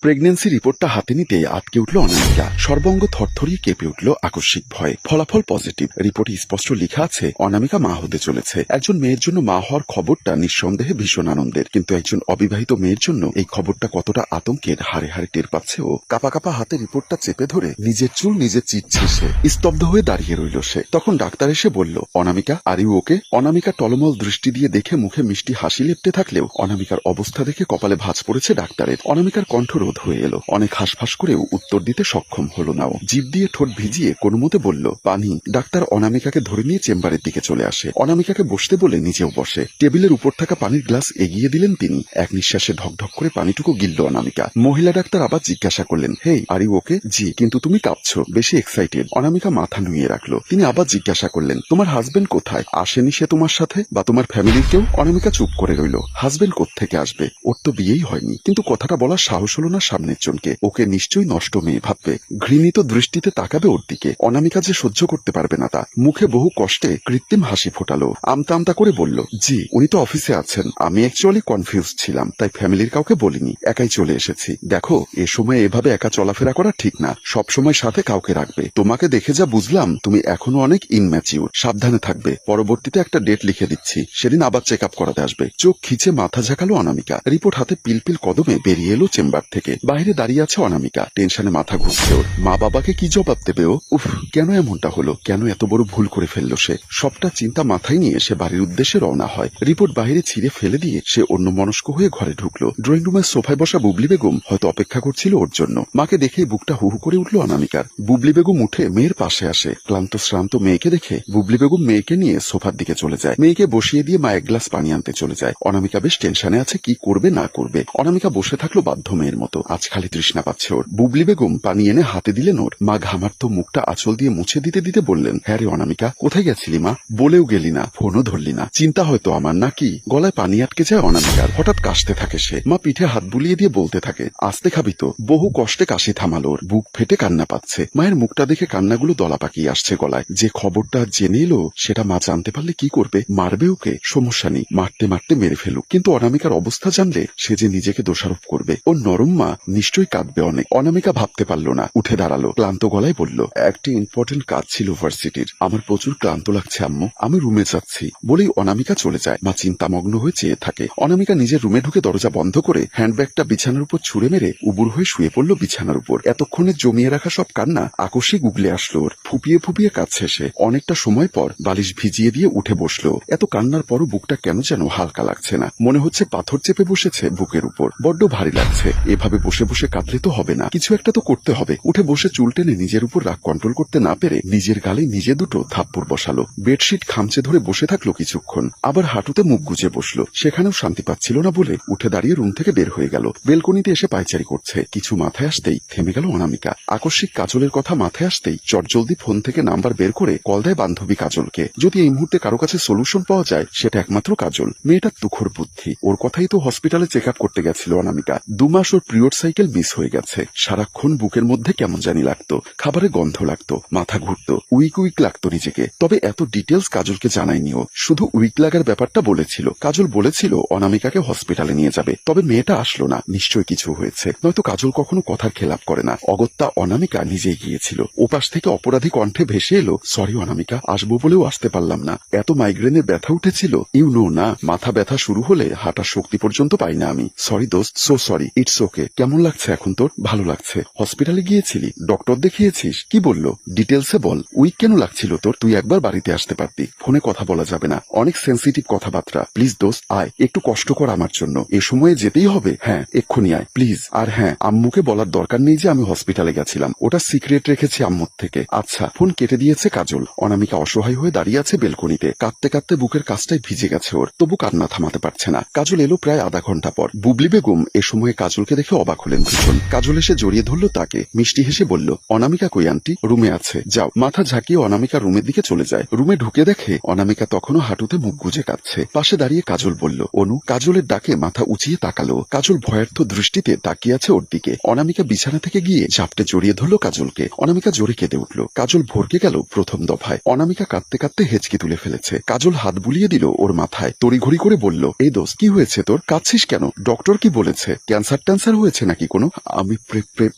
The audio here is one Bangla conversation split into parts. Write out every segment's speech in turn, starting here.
প্রেগন্যান্সি রিপোর্টটা হাতে নিতে আটকে উঠল অনামিকা। সর্বাঙ্গ থরথরিয়ে কেঁপে উঠল আকস্মিক ভয়ে। ফলাফল পজিটিভ। রিপোর্টে স্পষ্ট লেখা আছে অনামিকা মা হতে চলেছে। একজন মেয়ের জন্য মা হওয়ার খবরটা নিঃসন্দেহে ভীষণ আনন্দের, কিন্তু একজন অবিবাহিত মেয়ের জন্য এই খবরটা কতটা আতঙ্কের হাড়ে হাড়ে টের পাচ্ছে ও। কাপা কাপা হাতে রিপোর্টটা চেপে ধরে নিজের চুল নিজে চিটছে সে। স্তব্ধ হয়ে দাঁড়িয়ে রইল সে। তখন ডাক্তার এসে বলল, অনামিকা আর ইউ ওকে? অনামিকা টলমল দৃষ্টি দিয়ে দেখে মুখে মিষ্টি হাসি লেপটে থাকলেও অনামিকার অবস্থা দেখে কপালে ভাঁজ পড়েছে ডাক্তারের। অনামিকার কণ্ঠ রোধ হয়ে এলো। অনেক হাঁসফাঁস করেও উত্তর দিতে সক্ষম হলো না ও। জিভ দিয়ে ঠোঁট ভিজিয়ে কোনো মতে বলল, পানি। ডাক্তার অনামিকাকে ধরে নিয়ে চেম্বারের দিকে চলে আসে। অনামিকাকে বসতে বলে নিজেও বসে। টেবিলের উপর থাকা পানির গ্লাস এগিয়ে দিলেন তিনি। এক নিঃশ্বাসে ঢকঢক করে পানিটুকু গিলল অনামিকা। মহিলা ডাক্তার আবার জিজ্ঞাসা করলেন, হেই আর ইউ ওকে? জি, কিন্তু তুমি কাঁপছো, বেশি এক্সাইটেড। অনামিকা মাথা নুইয়ে রাখলো। তিনি আবার জিজ্ঞাসা করলেন, তোমার হাজবেন্ড কোথায়? আসেনি সে তোমার সাথে বা তোমার ফ্যামিলির কেউ? অনামিকা চুপ করে রইল। হাজবেন্ড কোত্থেকে আসবে? ওর তো বিয়েই হয়নি। কিন্তু কথাটা বলার সাহস হলো না সামনের জনকে। ওকে নিশ্চয়ই নষ্ট মেয়ে ভাববে। ঘৃণিত দৃষ্টিতে তাকাবে ওর দিকে। অনামিকা যে সহ্য করতে পারবে না তা। মুখে বহু কষ্টে কৃত্রিম হাসি ফোটালো। আমতা আমতা করে বলল, জি উনি তো অফিসে আছেন। আমি অ্যাকচুয়ালি কনফিউজ ছিলাম, তাই ফ্যামিলির কাউকে বলিনি, একাই চলে এসেছি। দেখো, এ সময় এভাবে একা চলাফেরা করা ঠিক না। সব সময় সাথে কাউকে রাখবে। তোমাকে দেখে যা বুঝলাম তুমি এখনো অনেক ইনম্যাচিউর। সাবধানে থাকবে। পরবর্তীতে একটা ডেট লিখে দিচ্ছি, সেদিন আবার চেক আপ করাতে আসবে। চোখ খিচে মাথা ঝাঁকালো অনামিকা। রিপোর্ট হাতে পিলপিল কদমে বেরিয়ে এলো চেম্বার থেকে। বাইরে দাঁড়িয়ে আছে অনামিকা। টেনশনে মাথা ঘুরছে ওর। মা বাবাকে কি জবাব দেবে ও? উফ, কেন এমনটা হলো? কেন এত বড় ভুল করে ফেললো সে? সবটা চিন্তা মাথায় নিয়ে সে বাড়ির উদ্দেশ্যে রওনা হয়। রিপোর্ট বাইরে ছিঁড়ে ফেলে দিয়ে সে অন্য মনস্ক হয়ে ঘরে ঢুকলো। ড্রয়িং রুমের সোফায় বসা বুবলি বেগম হয়তো অপেক্ষা করছিল ওর জন্য। মাকে দেখেই বুকটা হুহু করে উঠল অনামিকার। বুবলি বেগম উঠে মেয়ের পাশে আসে। ক্লান্ত শ্রান্ত মেয়েকে দেখে বুবলি বেগম মেয়েকে নিয়ে সোফার দিকে চলে যায়। মেয়েকে বসিয়ে দিয়ে মা এক গ্লাস পানি আনতে চলে যায়। অনামিকা বেশ টেনশনে আছে, কি করবে না করবে। অনামিকা বসে থাকলো বাধ্য মেয়ের মতো। আজ খালি তৃষ্ণা পাচ্ছে ওর। বুবলি বেগম পানি এনে হাতে দিলেন ওর। মা ঘামার্ত মুখটা আঁচল দিয়ে মুছে দিতে দিতে বললেন, হ্যাঁ রে অনামিকা, কোথায় গেছিলি মা? বলেও গেলি না, ফোনও ধরলি না। চিন্তা হয়তো আমার নাকি? গলায় পানি আটকে যায় অনামিকার। হঠাৎ কাশতে থাকে সে। মা পিঠে হাত বুলিয়ে দিয়ে বলতে থাকে, আস্তে খাবি তো। বহু কষ্টে কাশি থামালো ওর। বুক ফেটে কান্না পাচ্ছে। মায়ের মুখটা দেখে কান্নাগুলো দলা পাকিয়ে আসছে গলায়। যে খবরটা জেনে এলো সেটা মা জানতে পারলে কি করবে? মারবে ওকে? সমস্যা নেই, মারতে মারতে মেরে ফেলুক, কিন্তু অনামিকার অবস্থা জানলে সে যে নিজেকে দোষারোপ করবে। ও নরম মা নিশ্চয়ই কাঁদবে অনেক। অনামিকা ভাবতে পারল না। উঠে দাঁড়ালো। ক্লান্ত গলায় বলল, একটি ইম্পর্টেন্ট কাজ ছিল ভার্সিটির। আমার প্রচুর ক্লান্ত লাগছে আম্মু, আমি রুমে যাচ্ছি। বলেই অনামিকা চলে যায়। মা চিন্তামগ্ন হয়ে চেয়ে থাকে। অনামিকা নিজের রুমে ঢুকে দরজা বন্ধ করে হ্যান্ডব্যাগটা বিছানার উপর ছুঁড়ে মেরে উবুর হয়ে শুয়ে পড়ল বিছানার উপর। এতক্ষণে জমিয়ে রাখা সব কান্না আকস্মিক উগলে আসলো ওর। ফুপিয়ে ফুপিয়ে কাঁদছে সে। অনেকটা সময় পর বালিশ ভিজিয়ে দিয়ে উঠে বসলো। এত কান্নার পরও বুকটা কেন যেন হালকা লাগছে না। মনে হচ্ছে পাথর চেপে বসেছে বুকের উপর। বড্ড ভারী লাগছে। এভাবে বসে বসে কাঁদলে তো হবে না, কিছু একটা তো করতে হবে। উঠে বসে চুল টেনে নিজের উপর রাগ কন্ট্রোল করতে না পেরে নিজের গালে নিজে দুটো থাপ্পড় বসালো। বেডশিট খামচে ধরে বসে থাকলো কিছুক্ষণ। আবার হাঁটুতে মুখ গুজে বসলো। সেখানেও শান্তি পাচ্ছিল না বলে উঠে দাঁড়িয়ে রুম থেকে বের হয়ে গেল। বেলকনিতে এসে পায়চারি করছে। কিছু মাথায় আসতেই থেমে গেল অনামিকা। আকস্মিক কাজলের কথা মাথায় আসতেই চটজলদি ফোন থেকে নাম্বার বের করে কল দেয় বান্ধবী কাজলকে। যদি এই মুহূর্তে কারো কাছে সলিউশন পাওয়া যায় সেটা একমাত্র কাজল। মেয়েটার তুখর বুদ্ধি। ওর কথাই তো হসপিটালে চেক আপ করতে গেছিল অনামিকা। 2 মাস ওর পিরিয়ড সাইকেল মিস হয়ে গেছে। সারাক্ষণ বুকের মধ্যে কেমন জানি লাগতো, খাবারের গন্ধ লাগতো, মাথা ঘুরতো, উইক উইক লাগতো নিজেকে। তবে এত ডিটেলস কাজলকে জানায়নি ও। শুধু উইক লাগার ব্যাপারটা বলেছিল। কাজল বলেছিল অনামিকাকে হসপিটালে নিয়ে যাবে। তবে মেয়েটা আসলো না। নিশ্চয়ই কিছু হয়েছে, নয়তো কাজল কখনো কথার খেলাপ করে না। অগত্যা অনামিকা নিজেই গিয়েছিল। ওপাশ থেকে অপরাধী কণ্ঠে ভেসে এলো, সরি অনামিকা, আসবো বলেও আসতে পারলাম না। এত মাইগ্রেনের ব্যথা উঠেছিল, ইউ নো না। মাথা ব্যথা শুরু হলে হাঁটার শক্তি পর্যন্ত পাই না আমি। সরি দোস্ত, সো সরি। It's okay. কেমন লাগছে এখন তোর? ভালো লাগছে। হসপিটালে গিয়েছিলি? ডক্টর দেখিয়েছিস? কি বললো? ডিটেলসে বল। উইক কেন লাগছিল তোর? তুই একবার বাড়িতে আসতে পারতি। ফোনে কথা বলা যাবে না, অনেক সেন্সিটিভ কথাবার্তা। প্লিজ দোস্ত আয়, একটু কষ্ট কর আমার জন্য। এ সময়ে যেতেই হবে? হ্যাঁ এক্ষুনি আয় প্লিজ। আর হ্যাঁ, আম্মুকে বলার দরকার নেই যে আমি হসপিটালে গেছিলাম। ওটা সিক্রেট রেখেছি আম্মুর থেকে। আচ্ছা। ফোন কেটে দিয়েছে কাজল। অনামিকা অসহায় হয়ে দাঁড়িয়ে আছে বেলকনিতে। কাঁদতে কাঁদতে বুকের কাজটাই ভিজে গেছে ওর। তবু কান্না থামাতে পারছে না। কাজল এলো প্রায় আধা ঘন্টা পর। বুবলি বেগম এ সময়ে কাজলকে দেখে অবাক হলেন ভীষণ। কাজল এসে জড়িয়ে ধরল তাকে। মিষ্টি হেসে বলল, অনামিকা কই আন্টি? রুমে আছে, যাও। মাথা ঝাঁকিয়ে অনামিকা রুমের দিকে চলে যায়। রুমে ঢুকে দেখে অনামিকা তখনও হাঁটুতে মুখ গুজে কাঁদছে। পাশে দাঁড়িয়ে কাজল বলল, অনু। কাজলের ডাকে মাথা উঁচিয়ে তাকালো। কাজল ভয়ার্থ দৃষ্টিতে তাকিয়ে আছে ওর দিকে। অনামিকা বিছানা থেকে গিয়ে ঝাপটে জড়িয়ে ধরল কাজলকে। অনামিকা জোরে কেঁদে উঠল। কাজল ভরকে গেল প্রথম দফায়। অনামিকা কাঁদতে কাঁদতে হেঁচকি তুলে ফেলেছে। কাজল হাত বুলিয়ে দিল ওর মাথায়। তড়িঘড়ি করে বলল, এই দোস্ত কি হয়েছে তোর? কাঁদছিস কেন? ডক্টর কি বলেছে? ক্যান্সার ট্যান্সার হয়েছে? হয়েছে নাকি কোনো? আমি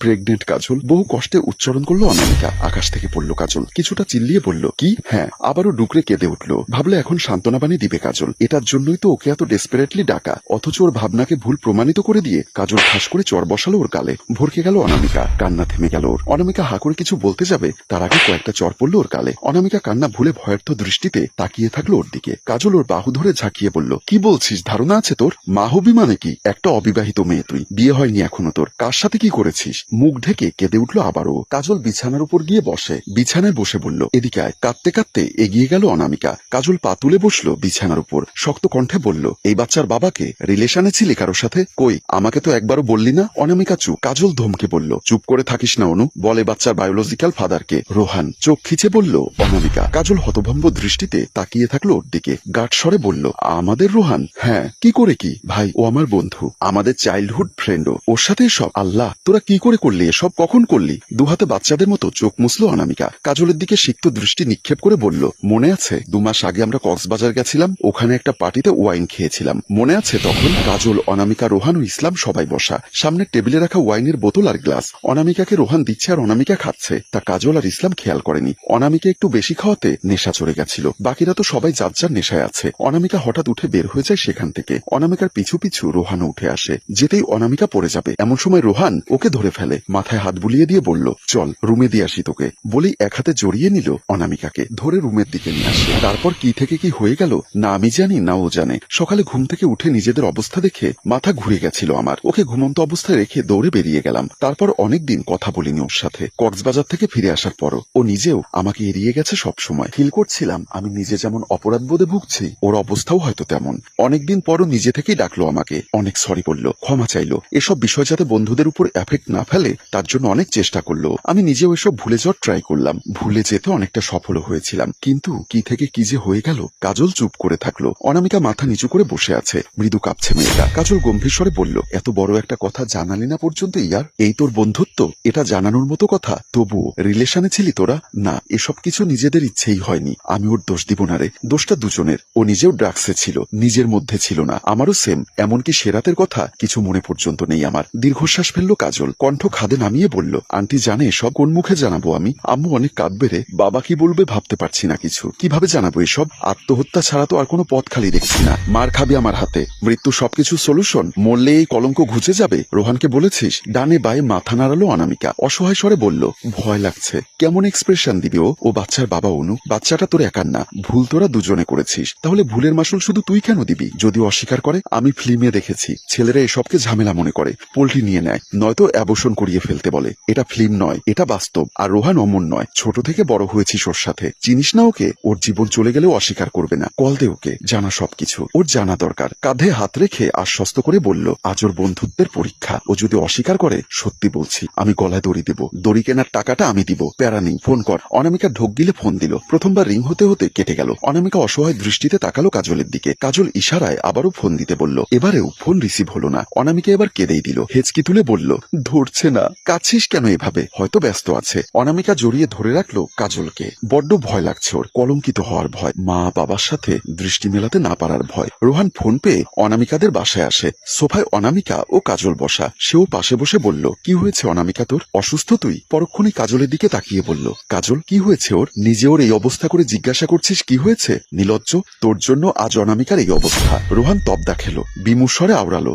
প্রেগনেন্ট কাজল, বহু কষ্টে উচ্চারণ করলো অনামিকা। আকাশ থেকে পড়লো কাজল, কিছুটা চিল্লিয়ে বলল, কি? হ্যাঁ। আবারও ডুকরে কেঁদে উঠল। ভাবলে এখন সান্ত্বনা বাণী দিবে কাজল, এটার জন্যই তো ওকে এত ডেসপারেটলি ডাকা। অথচ ওর ভাবনাকে ভুল প্রমাণিত করে দিয়ে কাজল ঠাস করে চর বসালো ওর গালে। ভরকে গেল অনামিকা, কান্না থেমে গেল ওর। অনামিকা হা করে কিছু বলতে যাবে, তার আগে কয়েকটা চর পড়লো ওর গালে। অনামিকা কান্না ভুলে ভয়ার্থ দৃষ্টিতে তাকিয়ে থাকলো ওর দিকে। কাজল ওর বাহু ধরে ঝাঁকিয়ে বলল, কি বলছিস? ধারণা আছে তোর? মা হবি মানে কি? একটা অবিবাহিত মেয়ে তুই, বিয়ে হয়নি এখনো তোর। কার সাথে কি করেছিস? মুখ ঢেকে কেঁদে উঠলো আবারও। কাজল বিছানার উপর গিয়ে বসে, বিছানায় বসে বলল, এদিকে আয়। কাঁদতে কাঁদতে এগিয়ে গেল অনামিকা। কাজল পা তুলে বসলো বিছানার উপর, শক্ত কণ্ঠে বলল, এই বাচ্চার বাবাকে রিলেশনে ছিলি কারোর সাথে? কই, আমাকে তো একবারও বললি না। অনামিকা চুপ। কাজল ধমকে বলল, চুপ করে থাকিস না অনু, বলে বাচ্চার বায়োলজিক্যাল ফাদারকে। রোহান। চোখ খিচে বলল অনামিকা। কাজল হতভম্ব দৃষ্টিতে তাকিয়ে থাকলো ওর দিকে। গাঢ় স্বরে বলল, আমাদের রোহান? হ্যাঁ। কি করে কি? ভাই, ও আমার বন্ধু, আমাদের চাইল্ডহুড ফ্রেন্ডও। ওর সাথে সব? আল্লাহ, তোরা কি করে করলি এসব? কখন করলি? দুহাতে বাচ্চাদের মতো চোখ মুছলো অনামিকা। কাজলের দিকে সিক্ত দৃষ্টি নিক্ষেপ করে বলল, মনে আছে 2 মাস আগে আমরা কক্সবাজার গেছিলাম, ওখানে একটা পার্টিতে ওয়াইন খেয়েছিলাম, মনে আছে তখন? কাজল, অনামিকা, রোহান ও ইসলাম সবাই বসা। সামনে টেবিলে রাখা ওয়াইনের বোতল আর গ্লাস। অনামিকাকে রোহান দিচ্ছে আর অনামিকা খাচ্ছে, তা কাজল আর ইসলাম খেয়াল করেনি। অনামিকা একটু বেশি খাওয়াতে নেশা চড়ে গেছিল। বাকিরা তো সবাই যার যার নেশায় আছে। অনামিকা হঠাৎ উঠে বের হয়ে যায় সেখান থেকে। অনামিকার পিছু পিছু রোহানও উঠে আসে। যেতেই অনামিকা পড়ে যাবে, এমন সময় রোহান ওকে ধরে ফেলে, মাথায় হাত বুলিয়ে দিয়ে বলল, চল রুমে দিয়ে আসি তোকে। বলেই এক হাতে জড়িয়ে নিল অনামিকাকে, ধরে রুমের দিকে নিয়ে আসে। তারপর কি থেকে কি হয়ে গেল না আমি জানি না ও জানে। সকালে ঘুম থেকে উঠে নিজেদের অবস্থা দেখে মাথা ঘুরে গেছিল আমার। ওকে ঘুমন্ত অবস্থায় রেখে দৌড়ে বেরিয়ে গেলাম। তারপর অনেকদিন কথা বলিনি ওর সাথে। কক্সবাজার থেকে ফিরে আসার পরও ও নিজেও আমাকে এড়িয়ে গেছে সব সময়। ফিল করছিলাম আমি নিজে যেমন অপরাধ বোধে ভুগছি, ওর অবস্থাও হয়তো তেমন। অনেকদিন পরও নিজে থেকেই ডাকলো আমাকে, অনেক সরি বলল, ক্ষমা চাইলো। এসব বিষয় যাতে বন্ধুদের উপর এফেক্ট না ফেলে তার জন্য অনেক চেষ্টা করলো। আমি নিজেও এসব ভুলে যাওয়ার ট্রাই করলাম, ভুলে যেতে অনেকটা সফল হয়েছিলাম। কিন্তু কি থেকে কি যে হয়ে গেল। কাজল চুপ করে থাকলো। অনামিকা মাথা নিচু করে বসে আছে, মৃদু কাঁপছে মেয়েটা। কাজল গম্ভীর স্বরে বলল, এত বড় একটা কথা জানালি না পর্যন্ত ইয়ার? এই তোর বন্ধুত্ব? এটা জানানোর মতো কথা? তবুও রিলেশনে ছিলি তোরা? না, এসব কিছু নিজেদের ইচ্ছেই হয়নি। আমি ওর দোষ দিব না রে, দোষটা দুজনের। ও নিজেও ড্রাগসে ছিল, নিজের মধ্যে ছিল না। আমারও সেম। এমনকি সেরাতের কথা কিছু মনে পর্যন্ত নেই আমার। দীর্ঘশ্বাস ফেললো কাজল, কণ্ঠ খাদে নামিয়ে বলল, আন্টি জানে এসব? কোন মুখে জানাবো আমি? আম্মু অনেক কাঁদবে রে। বাবা কি বলবে ভাবতে পারছি না কিছু। কিভাবে জানাবো এসব? আত্মহত্যা ছাড়া তো আর কোনো পথ খালি দেখছি না। মার খাবি আমার হাতে, মৃত্যু সবকিছু সলিউশন? মরলে এই কলঙ্ক ঘুচে যাবে? রোহানকে বলেছিস? ডানে বায়ে মাথা নাড়ালো অনামিকা, অসহায় স্বরে বলল, ভয় লাগছে। কেমন এক্সপ্রেশন দিবি ও? ও বাচ্চার বাবা অনু, বাচ্চাটা তোর একার না, ভুল তোরা দুজনে করেছিস। তাহলে ভুলের মাসুল শুধু তুই কেন দিবি? যদি অস্বীকার করে? আমি ফিল্মে দেখেছি ছেলেরা এসবকে ঝামেলা মনে করে, পোল্ট্রি নিয়ে নেয়, নয়তো অ্যাবর্শন করিয়ে ফেলতে বলে। এটা ফিল্ম নয়, এটা বাস্তব। আর রোহান অমন নয়, ছোট থেকে বড় হয়েছিস ওর সাথে, চিনিস না ওকে? ওর জীবন চলে গেলেও অস্বীকার করবে না। কল দে ওকে, জানা সবকিছু ওর জানা দরকার। কাঁধে হাত রেখে আশ্বস্ত করে বলল, আজ ওর বন্ধুত্বের পরীক্ষা। ও যদি অস্বীকার করে, সত্যি বলছি আমি গলায় দড়ি দেব, দড়ি কেনার টাকাটা আমি দিব, প্যারা নেই, ফোন কর। অনামিকা ঢোক গিলে ফোন দিল। প্রথমবার রিং হতে হতে কেটে গেল। অনামিকা অসহায় দৃষ্টিতে তাকালো কাজলের দিকে। কাজল ইশারায় আবারও ফোন দিতে বলল। এবারেও ফোন রিসিভ হলো না। অনামিকা এবার কেঁদেই দিল, হেঁচকি তুলে বলল, ধরছে না। কাছিস কেন এভাবে? হয়তো ব্যস্ত আছে। অনামিকা জড়িয়ে ধরে রাখলো কাজলকে। বড্ড ভয় লাগছে ওর, কলঙ্কিত হওয়ার ভয়, মা বাবার সাথে দৃষ্টি মেলাতে না পারার ভয়। রোহান ফোন পেয়ে অনামিকাদের বাসায় আসে। সোফায় অনামিকা ও কাজল বসা। সেও পাশে বসে বলল, কি হয়েছে অনামিকা তোর? অসুস্থ তুই? পরক্ষণই কাজলের দিকে তাকিয়ে বলল, কাজল কি হয়েছে ওর? নিজে ওর এই অবস্থা করে জিজ্ঞাসা করছিস কি হয়েছে? নিলজ্জ, তোর জন্য আজ অনামিকার এই অবস্থা। রোহান তবদা খেলো, বিমুষরে আওড়ালো,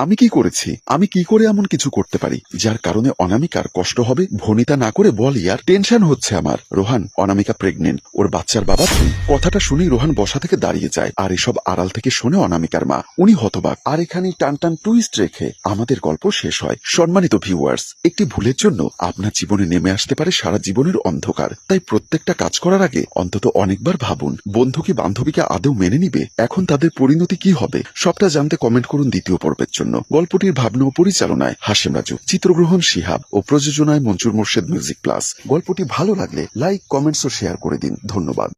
আমি কি করেছি? আমি কি করে এমন কিছু করতে পারি যার কারণে অনামিকার কষ্ট হবে? ভনিতা না করে বল ইয়ার, টেনশন হচ্ছে আমার। রোহান, অনামিকা প্রেগনেন্ট, ওর বাচ্চার বাবা তুই। কথাটা শুনেই রোহান বসা থেকে দাঁড়িয়ে যায়। আর এসব আড়াল থেকে শোনে অনামিকার মা। উনি হতবাক। আর এখানে টান টান টুইস্ট রেখে আমাদের গল্প শেষ হয়। সম্মানিত ভিউয়ার্স, একটি ভুলের জন্য আপনার জীবনে নেমে আসতে পারে সারা জীবনের অন্ধকার। তাই প্রত্যেকটা কাজ করার আগে অন্তত অনেকবার ভাবুন, বন্ধু কি বান্ধবীকে আদৌ মেনে নিবে? এখন তাদের পরিণতি কি হবে? সবটা জানতে কমেন্ট করুন দ্বিতীয় পর্বের জন্য। গল্পটির ভাবনা ও পরিচালনায় হাশেম রাজু, চিত্রগ্রহণ শিহাব ও প্রযোজনায় মঞ্জুর মোর্শেদ মিউজিক প্লাস। গল্পটি ভালো লাগলে লাইক, কমেন্টস ও শেয়ার করে দিন। ধন্যবাদ।